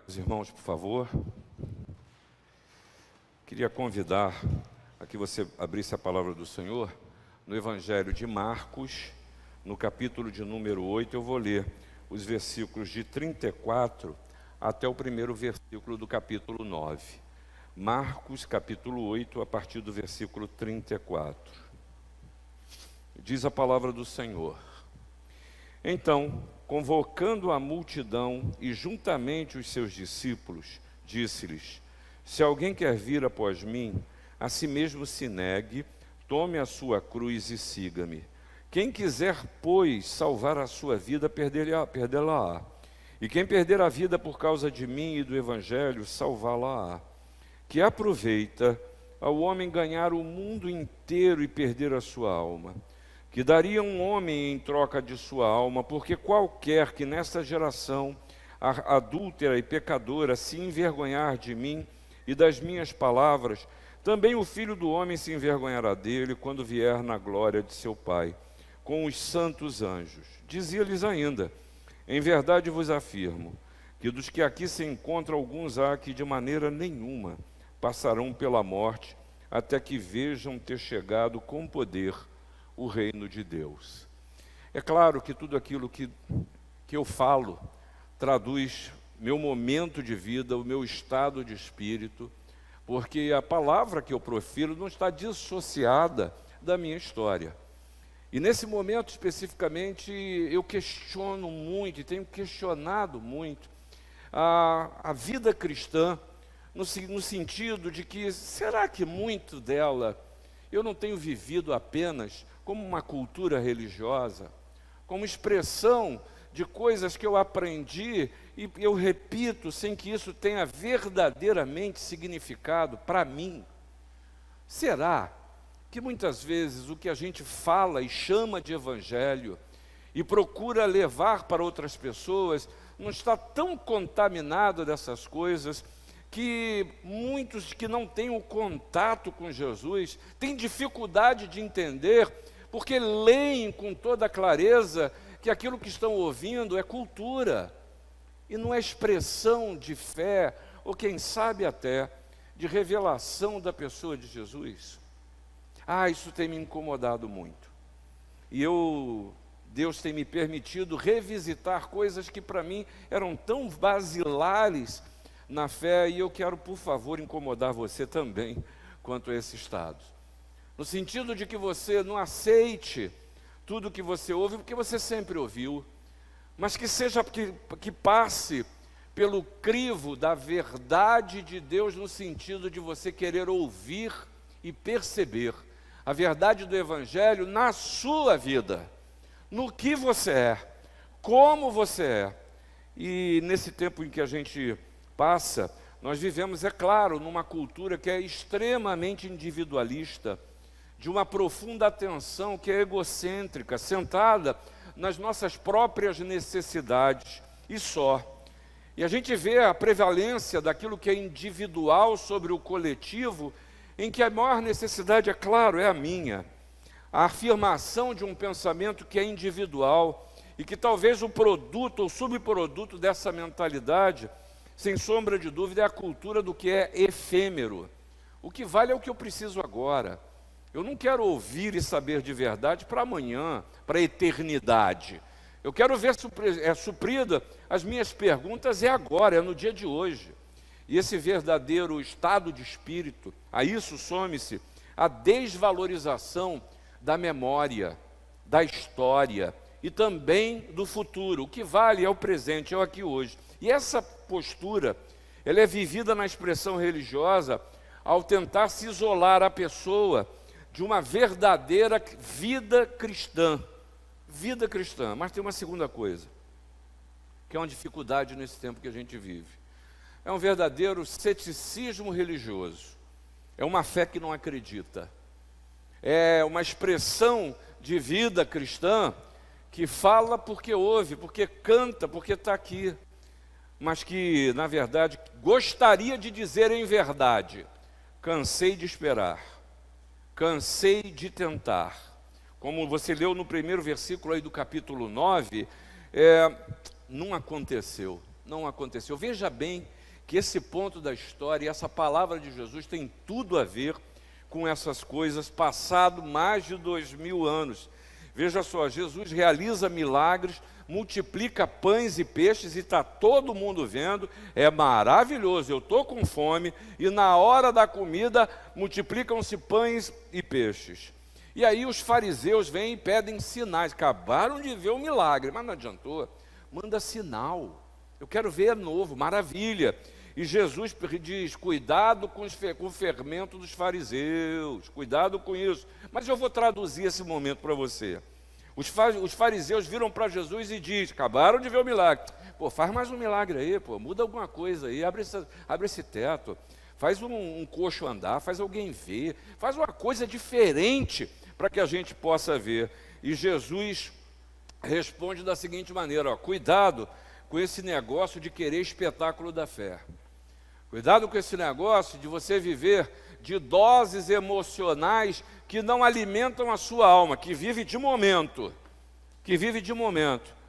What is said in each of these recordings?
Os irmãos, por favor. Queria convidar a que você abrisse a palavra do Senhor no Evangelho de Marcos, no capítulo de número 8. Eu vou ler os versículos de 34 até o primeiro versículo do capítulo 9. Marcos, capítulo 8, a partir do versículo 34. Diz a palavra do Senhor: Então, convocando a multidão e juntamente os seus discípulos, disse-lhes: Se alguém quer vir após mim, a si mesmo se negue, tome a sua cruz e siga-me. Quem quiser, pois, salvar a sua vida, perdê-la-á. E quem perder a vida por causa de mim e do Evangelho, salvá-la-á. Que aproveita ao homem ganhar o mundo inteiro e perder a sua alma? Que daria um homem em troca de sua alma? Porque qualquer que nesta geração adúltera e pecadora se envergonhar de mim e das minhas palavras, também o Filho do Homem se envergonhará dele quando vier na glória de seu Pai, com os santos anjos. Dizia-lhes ainda: Em verdade vos afirmo, que dos que aqui se encontram, alguns há que de maneira nenhuma passarão pela morte, até que vejam ter chegado com poder o reino de Deus. É claro que tudo aquilo que eu falo traduz meu momento de vida, o meu estado de espírito, porque a palavra que eu profiro não está dissociada da minha história. E nesse momento especificamente eu questiono muito, e tenho questionado muito a vida cristã, no sentido de que, será que muito dela eu não tenho vivido apenas como uma cultura religiosa, como expressão de coisas que eu aprendi e eu repito sem que isso tenha verdadeiramente significado para mim? Será que muitas vezes o que a gente fala e chama de evangelho e procura levar para outras pessoas não está tão contaminado dessas coisas, que muitos que não têm o contato com Jesus têm dificuldade de entender, porque leem com toda clareza que aquilo que estão ouvindo é cultura, e não é expressão de fé, ou quem sabe até, de revelação da pessoa de Jesus? Isso tem me incomodado muito. E Deus tem me permitido revisitar coisas que para mim eram tão basilares na fé, e eu quero, por favor, incomodar você também quanto a esse estado. No sentido de que você não aceite tudo que você ouve, porque você sempre ouviu, mas que passe pelo crivo da verdade de Deus, no sentido de você querer ouvir e perceber a verdade do Evangelho na sua vida, no que você é, como você é. E nesse tempo em que a gente passa, nós vivemos, é claro, numa cultura que é extremamente individualista, de uma profunda atenção que é egocêntrica, centrada nas nossas próprias necessidades e só. E a gente vê a prevalência daquilo que é individual sobre o coletivo, em que a maior necessidade, é claro, é a minha. A afirmação de um pensamento que é individual e que talvez o produto ou subproduto dessa mentalidade, sem sombra de dúvida, é a cultura do que é efêmero. O que vale é o que eu preciso agora. Eu não quero ouvir e saber de verdade para amanhã, para a eternidade. Eu quero ver suprida as minhas perguntas agora, é no dia de hoje. E esse verdadeiro estado de espírito, a isso some-se a desvalorização da memória, da história e também do futuro. O que vale é o presente, é o aqui hoje. E essa postura, ela é vivida na expressão religiosa ao tentar se isolar a pessoa de uma verdadeira vida cristã. Vida cristã. Mas tem uma segunda coisa, que é uma dificuldade nesse tempo que a gente vive. É um verdadeiro ceticismo religioso. É uma fé que não acredita. É uma expressão de vida cristã que fala porque ouve, porque canta, porque está aqui, mas que, na verdade, gostaria de dizer em verdade: cansei de esperar, cansei de tentar. Como você leu no primeiro versículo aí do capítulo 9, não aconteceu, não aconteceu. Veja bem que esse ponto da história e essa palavra de Jesus tem tudo a ver com essas coisas, passado mais de 2000 anos. Veja só, Jesus realiza milagres, multiplica pães e peixes e está todo mundo vendo, é maravilhoso, eu estou com fome, e na hora da comida multiplicam-se pães e peixes. E aí os fariseus vêm e pedem sinais, acabaram de ver o milagre, mas não adiantou, manda sinal, eu quero ver novo, maravilha. E Jesus diz, cuidado com o fermento dos fariseus, cuidado com isso. Mas eu vou traduzir esse momento para você. Os fariseus viram para Jesus e diz, acabaram de ver o milagre. Pô, faz mais um milagre aí, pô, muda alguma coisa aí, abre esse teto, faz um coxo andar, faz alguém ver, faz uma coisa diferente para que a gente possa ver. E Jesus responde da seguinte maneira, ó, cuidado com esse negócio de querer espetáculo da fé. Cuidado com esse negócio de você viver de doses emocionais que não alimentam a sua alma, que vive de momento,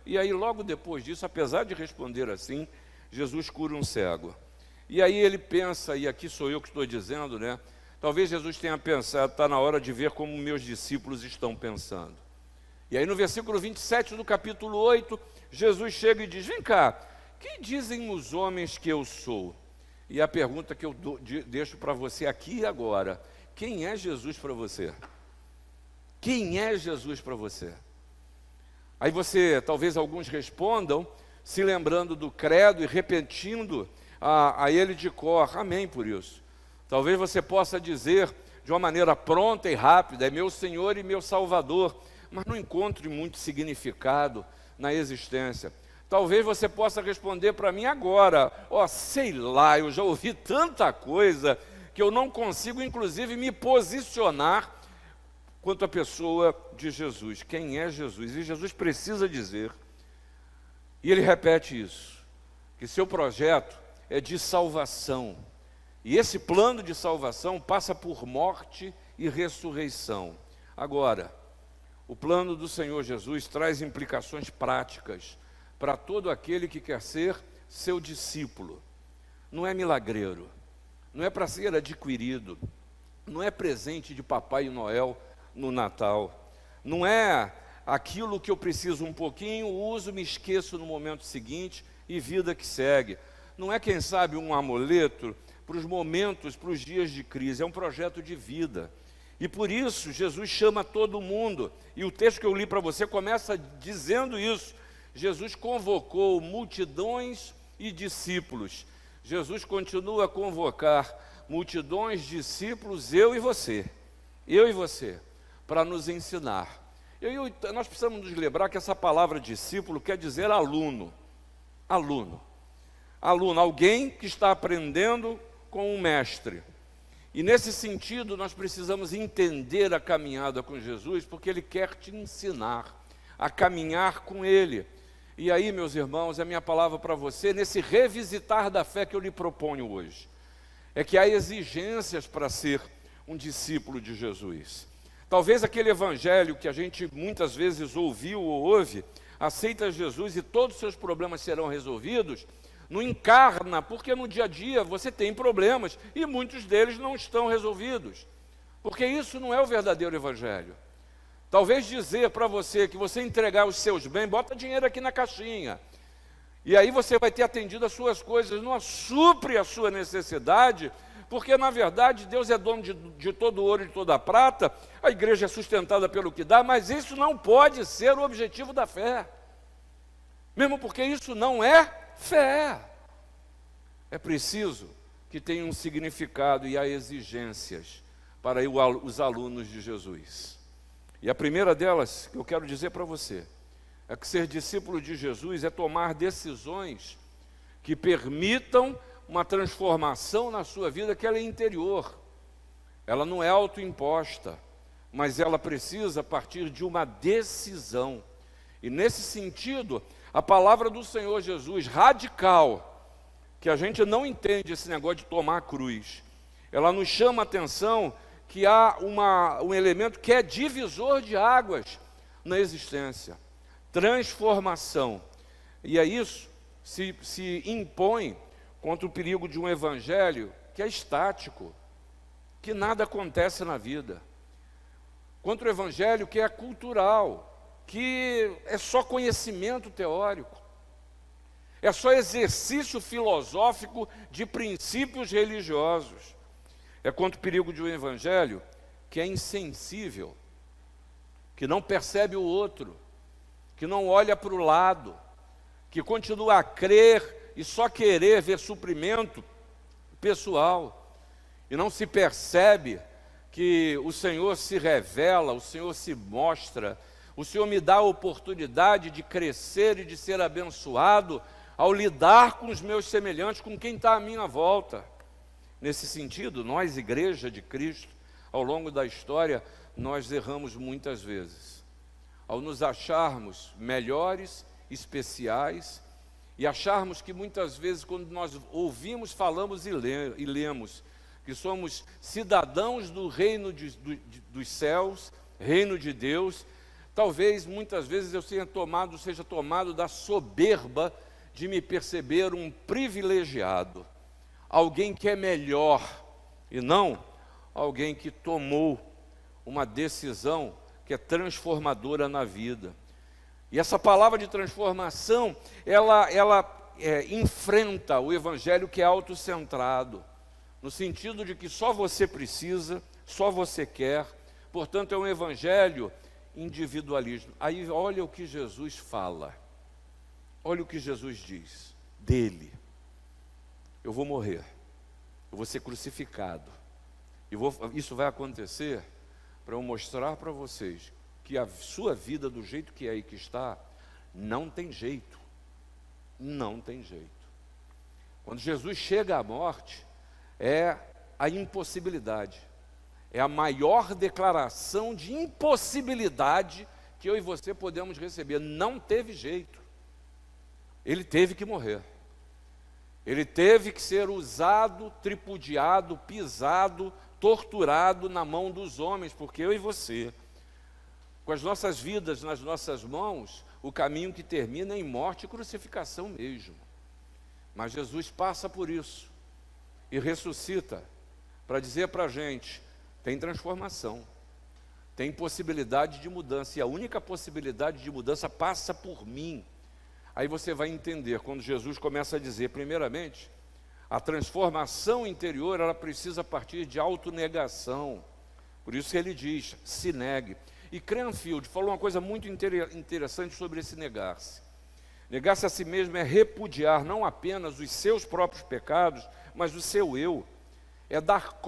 E aí logo depois disso, apesar de responder assim, Jesus cura um cego. E aí ele pensa, e aqui sou eu que estou dizendo, né? Talvez Jesus tenha pensado, está na hora de ver como meus discípulos estão pensando. E aí no versículo 27 do capítulo 8, Jesus chega e diz, vem cá, que dizem os homens que eu sou? E a pergunta que eu deixo para você aqui e agora, quem é Jesus para você? Quem é Jesus para você? Aí talvez alguns respondam, se lembrando do credo e repetindo a ele de cor, amém por isso. Talvez você possa dizer de uma maneira pronta e rápida, é meu Senhor e meu Salvador, mas não encontre muito significado na existência. Talvez você possa responder para mim agora, sei lá, eu já ouvi tanta coisa que eu não consigo, inclusive, me posicionar quanto à pessoa de Jesus. Quem é Jesus? E Jesus precisa dizer, e ele repete isso, que seu projeto é de salvação. E esse plano de salvação passa por morte e ressurreição. Agora, o plano do Senhor Jesus traz implicações práticas para todo aquele que quer ser seu discípulo. Não é milagreiro, não é para ser adquirido, não é presente de Papai Noel no Natal, não é aquilo que eu preciso um pouquinho, uso, me esqueço no momento seguinte e vida que segue. Não é, quem sabe, um amuleto para os momentos, para os dias de crise, é um projeto de vida. E por isso Jesus chama todo mundo, e o texto que eu li para você começa dizendo isso. Jesus convocou multidões e discípulos. Jesus continua a convocar multidões, discípulos, eu e você, para nos ensinar. Nós precisamos nos lembrar que essa palavra discípulo quer dizer aluno, alguém que está aprendendo com um mestre. E nesse sentido nós precisamos entender a caminhada com Jesus, porque Ele quer te ensinar a caminhar com Ele. E aí, meus irmãos, a minha palavra para você, nesse revisitar da fé que eu lhe proponho hoje, é que há exigências para ser um discípulo de Jesus. Talvez aquele evangelho que a gente muitas vezes ouviu ou ouve, aceita Jesus e todos os seus problemas serão resolvidos, não encarna, porque no dia a dia você tem problemas e muitos deles não estão resolvidos, porque isso não é o verdadeiro evangelho. Talvez dizer para você que você entregar os seus bens, bota dinheiro aqui na caixinha, e aí você vai ter atendido as suas coisas, não supre a sua necessidade, porque na verdade Deus é dono de todo ouro e de toda prata, a igreja é sustentada pelo que dá, mas isso não pode ser o objetivo da fé, mesmo porque isso não é fé. É preciso que tenha um significado e há exigências para os alunos de Jesus. E a primeira delas que eu quero dizer para você é que ser discípulo de Jesus é tomar decisões que permitam uma transformação na sua vida, que ela é interior. Ela não é autoimposta, mas ela precisa partir de uma decisão. E nesse sentido, a palavra do Senhor Jesus, radical, que a gente não entende esse negócio de tomar a cruz, ela nos chama a atenção que há um elemento que é divisor de águas na existência, transformação. E é isso se impõe contra o perigo de um evangelho que é estático, que nada acontece na vida, contra o evangelho que é cultural, que é só conhecimento teórico, é só exercício filosófico de princípios religiosos. É contra o perigo de um evangelho que é insensível, que não percebe o outro, que não olha para o lado, que continua a crer e só querer ver suprimento pessoal, e não se percebe que o Senhor se revela, o Senhor se mostra, o Senhor me dá a oportunidade de crescer e de ser abençoado ao lidar com os meus semelhantes, com quem está à minha volta. Nesse sentido, nós, Igreja de Cristo, ao longo da história, nós erramos muitas vezes, ao nos acharmos melhores, especiais, e acharmos que muitas vezes, quando nós ouvimos, falamos e lemos, que somos cidadãos do reino dos céus, reino de Deus, talvez muitas vezes eu seja tomado da soberba de me perceber um privilegiado, alguém que é melhor, e não alguém que tomou uma decisão que é transformadora na vida. E essa palavra de transformação, ela enfrenta o evangelho que é autocentrado, no sentido de que só você precisa, só você quer, portanto é um evangelho individualismo. Aí olha o que Jesus fala, olha o que Jesus diz dele: eu vou morrer, eu vou ser crucificado, isso vai acontecer para eu mostrar para vocês que a sua vida do jeito que é e que está, não tem jeito, não tem jeito. Quando Jesus chega à morte, é a impossibilidade, é a maior declaração de impossibilidade que eu e você podemos receber. Não teve jeito, ele teve que morrer, ele teve que ser usado, tripudiado, pisado, torturado na mão dos homens, porque eu e você, com as nossas vidas nas nossas mãos, o caminho que termina é em morte e crucificação mesmo. Mas Jesus passa por isso e ressuscita para dizer para a gente: tem transformação, tem possibilidade de mudança, e a única possibilidade de mudança passa por mim. Aí você vai entender, quando Jesus começa a dizer, primeiramente, a transformação interior, ela precisa partir de autonegação. Por isso que ele diz, se negue. E Cranfield falou uma coisa muito interessante sobre esse negar-se. Negar-se a si mesmo é repudiar não apenas os seus próprios pecados, mas o seu eu. É dar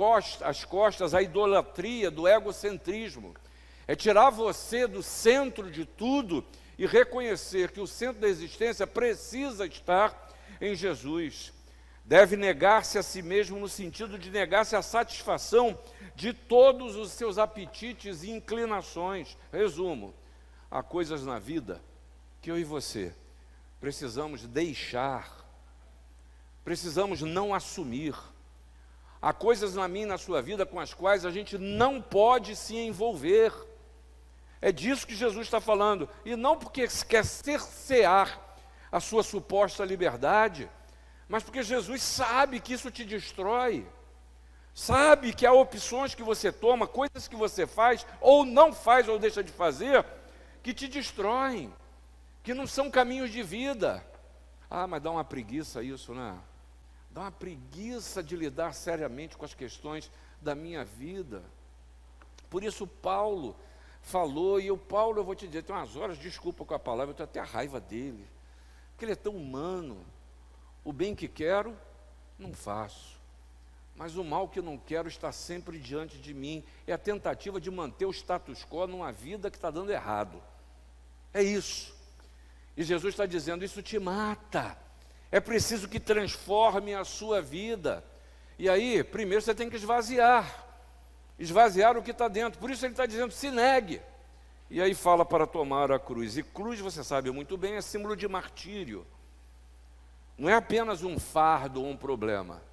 as costas à idolatria do egocentrismo. É tirar você do centro de tudo e reconhecer que o centro da existência precisa estar em Jesus. Deve negar-se a si mesmo no sentido de negar-se a satisfação de todos os seus apetites e inclinações. Resumo, há coisas na vida que eu e você precisamos deixar, precisamos não assumir. Há coisas na minha e na sua vida com as quais a gente não pode se envolver. É disso que Jesus está falando, e não porque quer cercear a sua suposta liberdade, mas porque Jesus sabe que isso te destrói, sabe que há opções que você toma, coisas que você faz, ou não faz, ou deixa de fazer, que te destroem, que não são caminhos de vida. Ah, mas dá uma preguiça isso, né? Dá uma preguiça de lidar seriamente com as questões da minha vida. Por isso Paulo falou, e Paulo, eu vou te dizer, tem umas horas, desculpa com a palavra, eu tenho até a raiva dele, porque ele é tão humano. O bem que quero, não faço, mas o mal que não quero está sempre diante de mim. É a tentativa de manter o status quo numa vida que está dando errado. É isso. E Jesus está dizendo, isso te mata. É preciso que transforme a sua vida. E aí, primeiro você tem que esvaziar o que está dentro. Por isso ele está dizendo, se negue. E aí fala para tomar a cruz. E cruz, você sabe muito bem, é símbolo de martírio. Não é apenas um fardo ou um problema.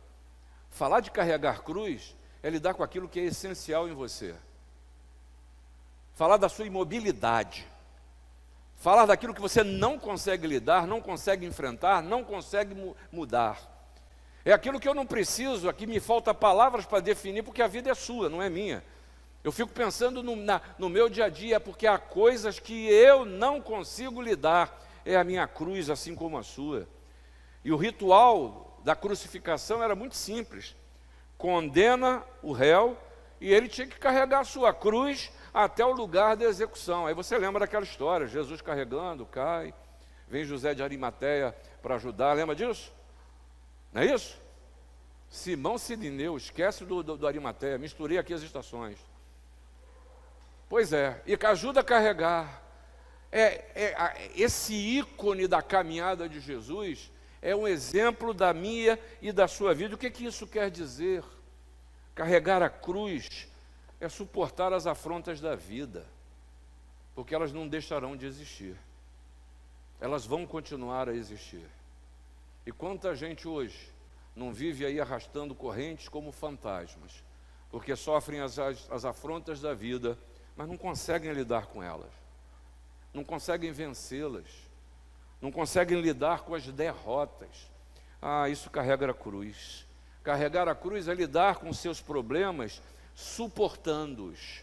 Falar de carregar cruz é lidar com aquilo que é essencial em você. Falar da sua imobilidade. Falar daquilo que você não consegue lidar, não consegue enfrentar, não consegue mudar. É aquilo que eu não preciso, aqui me falta palavras para definir, porque a vida é sua, não é minha. Eu fico pensando no meu dia a dia, porque há coisas que eu não consigo lidar. É a minha cruz, assim como a sua. E o ritual da crucificação era muito simples. Condena o réu e ele tinha que carregar a sua cruz até o lugar da execução. Aí você lembra daquela história, Jesus carregando, cai, vem José de Arimateia para ajudar, lembra disso? Não é isso? Simão Sirineu, esquece do Arimateia, misturei aqui as estações. Pois é, e ajuda a carregar. Esse ícone da caminhada de Jesus é um exemplo da minha e da sua vida. O que isso quer dizer? Carregar a cruz é suportar as afrontas da vida, porque elas não deixarão de existir. Elas vão continuar a existir. E quanta gente hoje não vive aí arrastando correntes como fantasmas, porque sofrem as afrontas da vida, mas não conseguem lidar com elas, não conseguem vencê-las, não conseguem lidar com as derrotas. Isso carrega a cruz. Carregar a cruz é lidar com os seus problemas, suportando-os.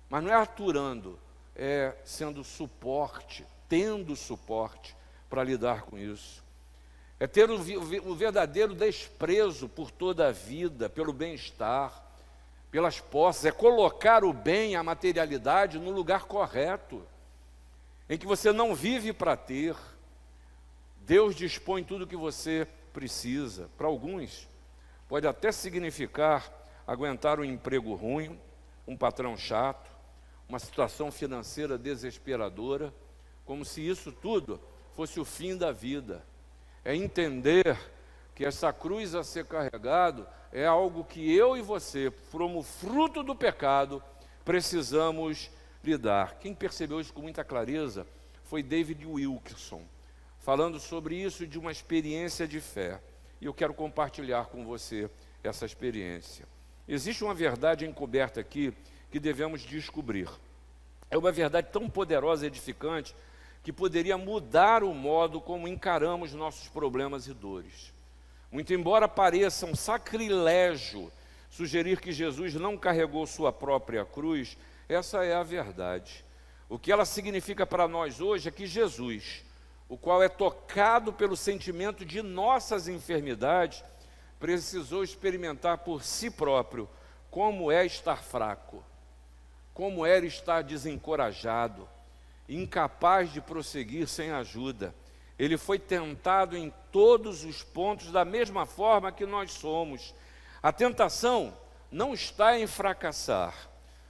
Mas não é aturando, é sendo suporte, tendo suporte para lidar com isso. É ter o verdadeiro desprezo por toda a vida, pelo bem-estar, pelas posses. É colocar o bem, a materialidade no lugar correto, em que você não vive para ter. Deus dispõe tudo o que você precisa. Para alguns, pode até significar aguentar um emprego ruim, um patrão chato, uma situação financeira desesperadora, como se isso tudo fosse o fim da vida. É entender que essa cruz a ser carregado é algo que eu e você, como fruto do pecado, precisamos lidar. Quem percebeu isso com muita clareza foi David Wilkerson, falando sobre isso de uma experiência de fé. E eu quero compartilhar com você essa experiência. Existe uma verdade encoberta aqui que devemos descobrir. É uma verdade tão poderosa e edificante que poderia mudar o modo como encaramos nossos problemas e dores. Muito embora pareça um sacrilégio sugerir que Jesus não carregou sua própria cruz, essa é a verdade. O que ela significa para nós hoje é que Jesus, o qual é tocado pelo sentimento de nossas enfermidades, precisou experimentar por si próprio como é estar fraco, como era estar desencorajado, incapaz de prosseguir sem ajuda. Ele foi tentado em todos os pontos da mesma forma que nós somos. A tentação não está em fracassar,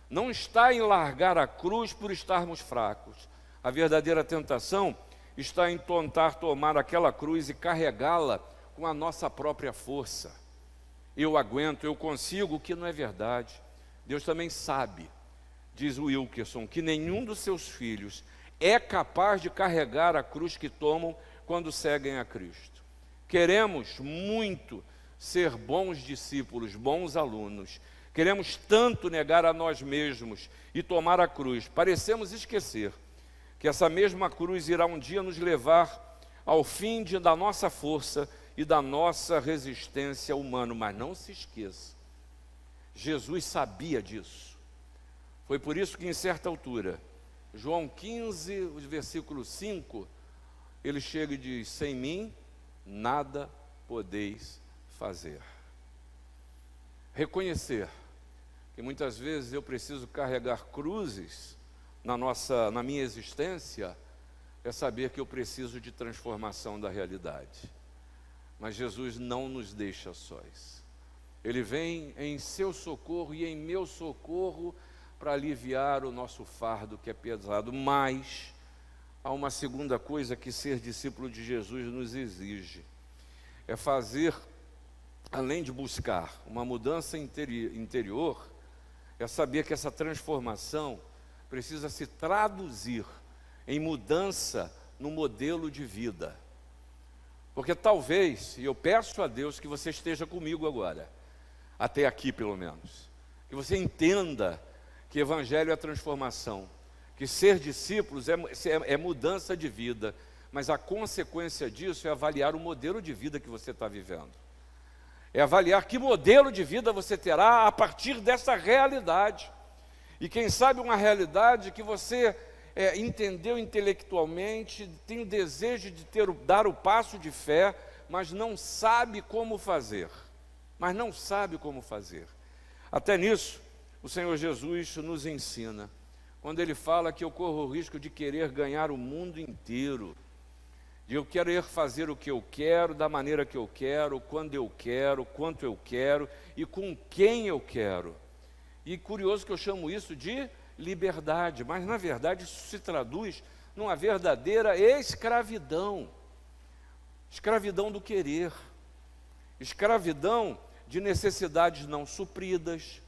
não está em largar a cruz por estarmos fracos. A verdadeira tentação está em tentar tomar aquela cruz e carregá-la com a nossa própria força. Eu aguento, eu consigo, o que não é verdade. Deus também sabe, diz o Wilkerson, que nenhum dos seus filhos é capaz de carregar a cruz que tomam quando seguem a Cristo. Queremos muito ser bons discípulos, bons alunos. Queremos tanto negar a nós mesmos e tomar a cruz. Parecemos esquecer que essa mesma cruz irá um dia nos levar ao fim da nossa força e da nossa resistência humana. Mas não se esqueça, Jesus sabia disso. Foi por isso que em certa altura, João 15, versículo 5, ele chega e diz: sem mim nada podeis fazer. Reconhecer que muitas vezes eu preciso carregar cruzes na minha existência, é saber que eu preciso de transformação da realidade. Mas Jesus não nos deixa sós. Ele vem em seu socorro e em meu socorro para aliviar o nosso fardo que é pesado. Mas há uma segunda coisa que ser discípulo de Jesus nos exige. É fazer, além de buscar uma mudança interior, é saber que essa transformação precisa se traduzir em mudança no modelo de vida. Porque talvez, e eu peço a Deus que você esteja comigo agora, até aqui pelo menos, que você entenda que evangelho é transformação, que ser discípulos é mudança de vida, mas a consequência disso é avaliar o modelo de vida que você está vivendo. É avaliar que modelo de vida você terá a partir dessa realidade. E quem sabe uma realidade que você entendeu intelectualmente, tem o desejo de dar o passo de fé, mas não sabe como fazer. Até nisso, o Senhor Jesus nos ensina, quando Ele fala que eu corro o risco de querer ganhar o mundo inteiro, de eu querer fazer o que eu quero, da maneira que eu quero, quando eu quero, quanto eu quero e com quem eu quero. E curioso que eu chamo isso de liberdade, mas na verdade isso se traduz numa verdadeira escravidão. Escravidão do querer, escravidão de necessidades não supridas,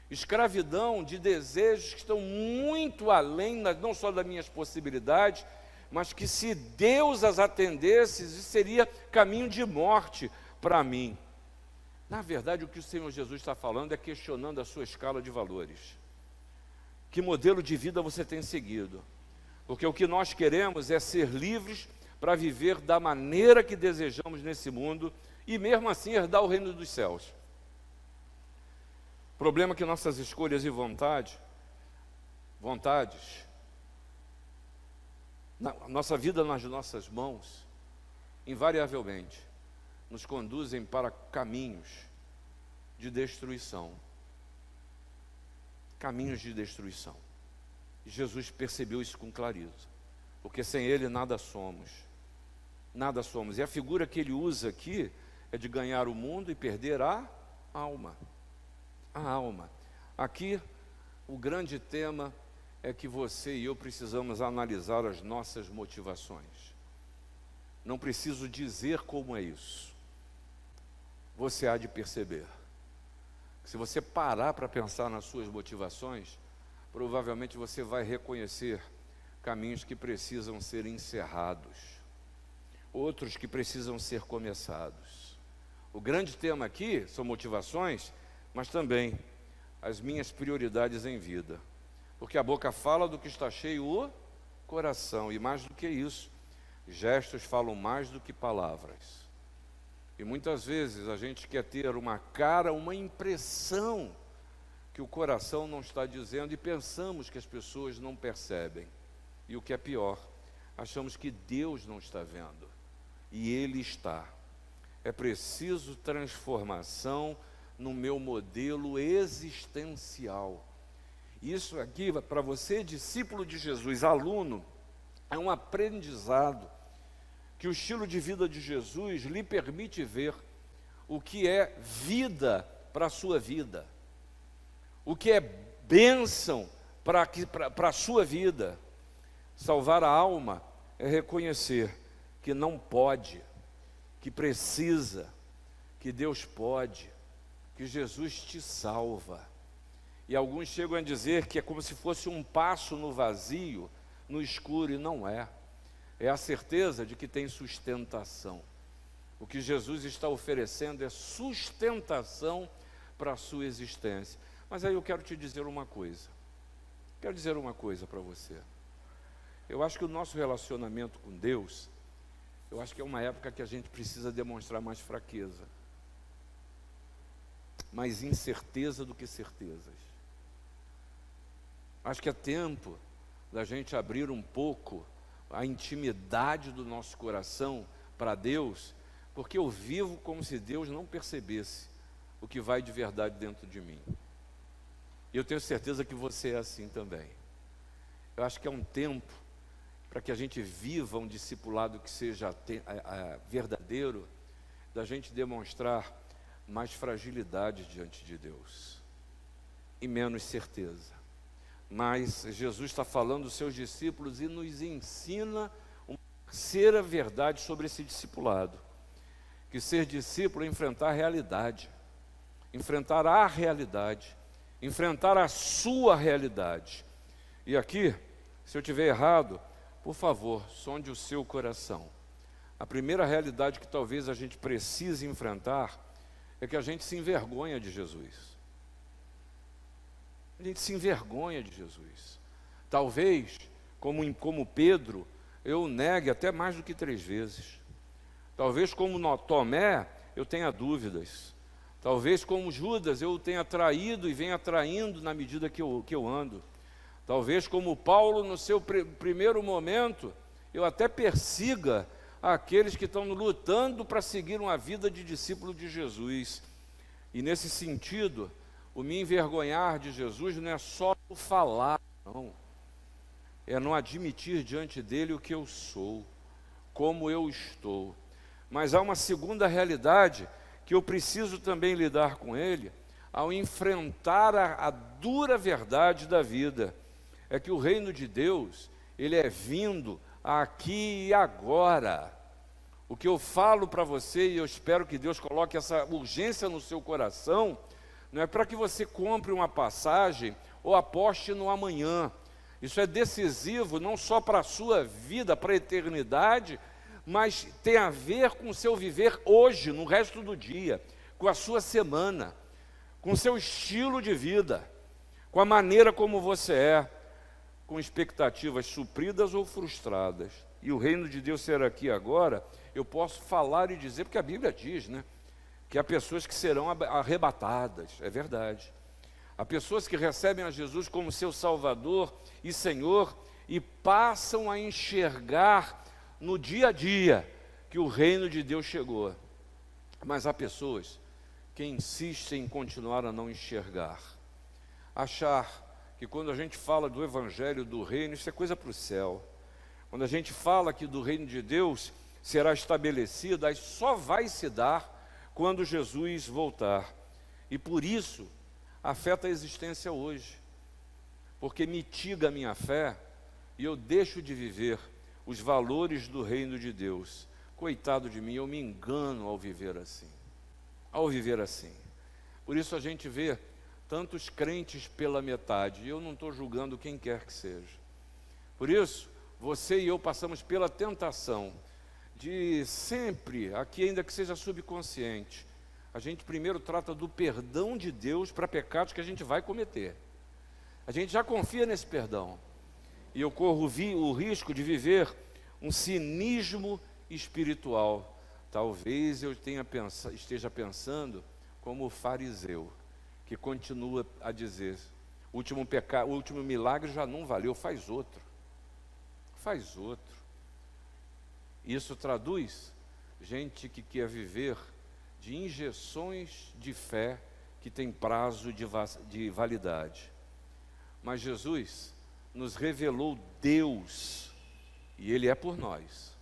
escravidão de desejos que estão muito além, não só das minhas possibilidades, mas que se Deus as atendesse, seria caminho de morte para mim. Na verdade, o que o Senhor Jesus está falando é questionando a sua escala de valores. Que modelo de vida você tem seguido? Porque o que nós queremos é ser livres para viver da maneira que desejamos nesse mundo e mesmo assim herdar o reino dos céus. O problema é que nossas escolhas e vontades, nossa vida nas nossas mãos, invariavelmente, nos conduzem para caminhos de destruição. Caminhos de destruição. E Jesus percebeu isso com clareza, porque sem Ele nada somos. Nada somos. E a figura que Ele usa aqui é de ganhar o mundo e perder a alma. A alma. Aqui, o grande tema é que você e eu precisamos analisar as nossas motivações. Não preciso dizer como é isso. Você há de perceber. Se você parar para pensar nas suas motivações, provavelmente você vai reconhecer caminhos que precisam ser encerrados, outros que precisam ser começados. O grande tema aqui são motivações, mas também as minhas prioridades em vida. Porque a boca fala do que está cheio o coração, e mais do que isso, gestos falam mais do que palavras. E muitas vezes a gente quer ter uma cara, uma impressão que o coração não está dizendo e pensamos que as pessoas não percebem. E o que é pior, achamos que Deus não está vendo. E Ele está. É preciso transformação no meu modelo existencial. Isso aqui, para você, discípulo de Jesus, aluno, é um aprendizado que o estilo de vida de Jesus lhe permite ver o que é vida para a sua vida, o que é bênção para a sua vida. Salvar a alma é reconhecer que não pode, que precisa, que Deus pode, que Jesus te salva. E alguns chegam a dizer que é como se fosse um passo no vazio, no escuro, e não é. É a certeza de que tem sustentação. O que Jesus está oferecendo é sustentação para a sua existência. Mas aí eu quero te dizer uma coisa. Quero dizer uma coisa para você. Eu acho que o nosso relacionamento com Deus, eu acho que é uma época que a gente precisa demonstrar mais fraqueza. Mais incerteza do que certezas. Acho que é tempo da gente abrir um pouco a intimidade do nosso coração para Deus, porque eu vivo como se Deus não percebesse o que vai de verdade dentro de mim. E eu tenho certeza que você é assim também. Eu acho que é um tempo para que a gente viva um discipulado que seja verdadeiro, da gente demonstrar mais fragilidade diante de Deus e menos certeza. Mas Jesus está falando dos seus discípulos e nos ensina uma terceira verdade sobre esse discipulado. Que ser discípulo é enfrentar a realidade, enfrentar a realidade, enfrentar a sua realidade. E aqui, se eu estiver errado, por favor, sonde o seu coração. A primeira realidade que talvez a gente precise enfrentar é que a gente se envergonha de Jesus. A gente se envergonha de Jesus. Talvez, como Pedro, eu negue até mais do que 3 vezes. Talvez, como Tomé, eu tenha dúvidas. Talvez como Judas eu o tenha traído e venha traindo na medida que eu ando. Talvez como Paulo no seu primeiro momento, eu até persiga aqueles que estão lutando para seguir uma vida de discípulo de Jesus. E nesse sentido, o me envergonhar de Jesus não é só o falar, não. É não admitir diante dele o que eu sou, como eu estou. Mas há uma segunda realidade que eu preciso também lidar com ele, ao enfrentar a dura verdade da vida. É que o reino de Deus, ele é vindo aqui e agora. O que eu falo para você, e eu espero que Deus coloque essa urgência no seu coração, não é para que você compre uma passagem ou aposte no amanhã. Isso é decisivo não só para a sua vida, para a eternidade, mas tem a ver com o seu viver hoje, no resto do dia, com a sua semana, com o seu estilo de vida, com a maneira como você é, com expectativas supridas ou frustradas. E o reino de Deus ser aqui agora, eu posso falar e dizer, porque a Bíblia diz, né, que há pessoas que serão arrebatadas, é verdade. Há pessoas que recebem a Jesus como seu Salvador e Senhor e passam a enxergar no dia a dia que o reino de Deus chegou. Mas há pessoas que insistem em continuar a não enxergar, achar que quando a gente fala do Evangelho do reino, isso é coisa para o céu. Quando a gente fala que do reino de Deus será estabelecido, aí só vai se dar quando Jesus voltar. E por isso afeta a existência hoje, porque mitiga a minha fé e eu deixo de viver os valores do reino de Deus. Coitado de mim, eu me engano ao viver assim. Ao viver assim. Por isso a gente vê tantos crentes pela metade, e eu não estou julgando quem quer que seja. Por isso, você e eu passamos pela tentação de sempre, aqui ainda que seja subconsciente, a gente primeiro trata do perdão de Deus para pecados que a gente vai cometer. A gente já confia nesse perdão. E eu corro o risco de viver um cinismo espiritual. Talvez eu esteja pensando como o fariseu, que continua a dizer, o último milagre já não valeu, faz outro. Faz outro. Isso traduz gente que quer viver de injeções de fé que tem prazo de validade. Mas Jesus nos revelou Deus, e Ele é por nós.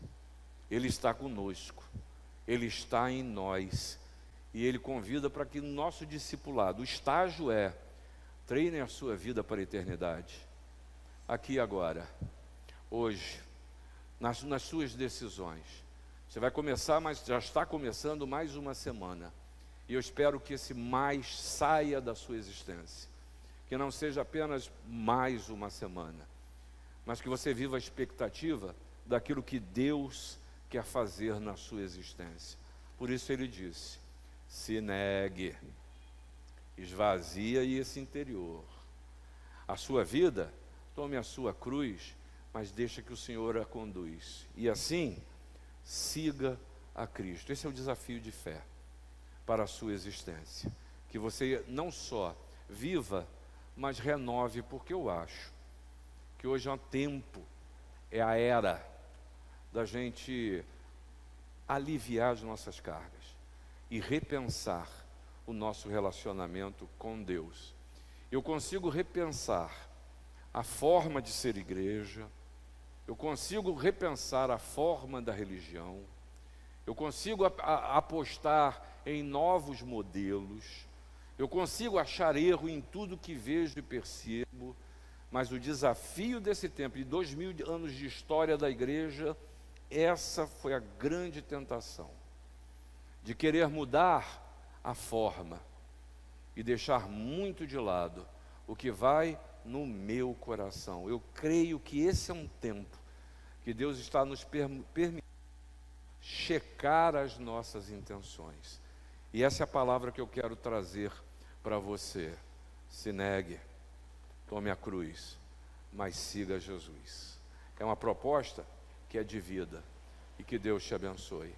Ele está conosco, Ele está em nós, e Ele convida para que no nosso discipulado, o estágio é, treine a sua vida para a eternidade, aqui e agora, hoje, nas suas decisões. Você vai começar, mas já está começando mais uma semana. E eu espero que esse mais saia da sua existência. Que não seja apenas mais uma semana, mas que você viva a expectativa daquilo que Deus quer fazer na sua existência. Por isso ele disse, se negue, esvazia esse interior. A sua vida, tome a sua cruz, mas deixa que o Senhor a conduz. E assim, siga a Cristo. Esse é o desafio de fé para a sua existência. Que você não só viva, mas renove, porque eu acho que hoje é um tempo, é a era da gente aliviar as nossas cargas e repensar o nosso relacionamento com Deus. Eu consigo repensar a forma de ser igreja, eu consigo repensar a forma da religião, eu consigo apostar em novos modelos, eu consigo achar erro em tudo que vejo e percebo, mas o desafio desse tempo, de 2000 anos de história da igreja, essa foi a grande tentação, de querer mudar a forma e deixar muito de lado o que vai no meu coração. Eu creio que esse é um tempo que Deus está nos permitindo checar as nossas intenções. E essa é a palavra que eu quero trazer para você. Se negue, tome a cruz, mas siga Jesus. É uma proposta que é de vida, e que Deus te abençoe.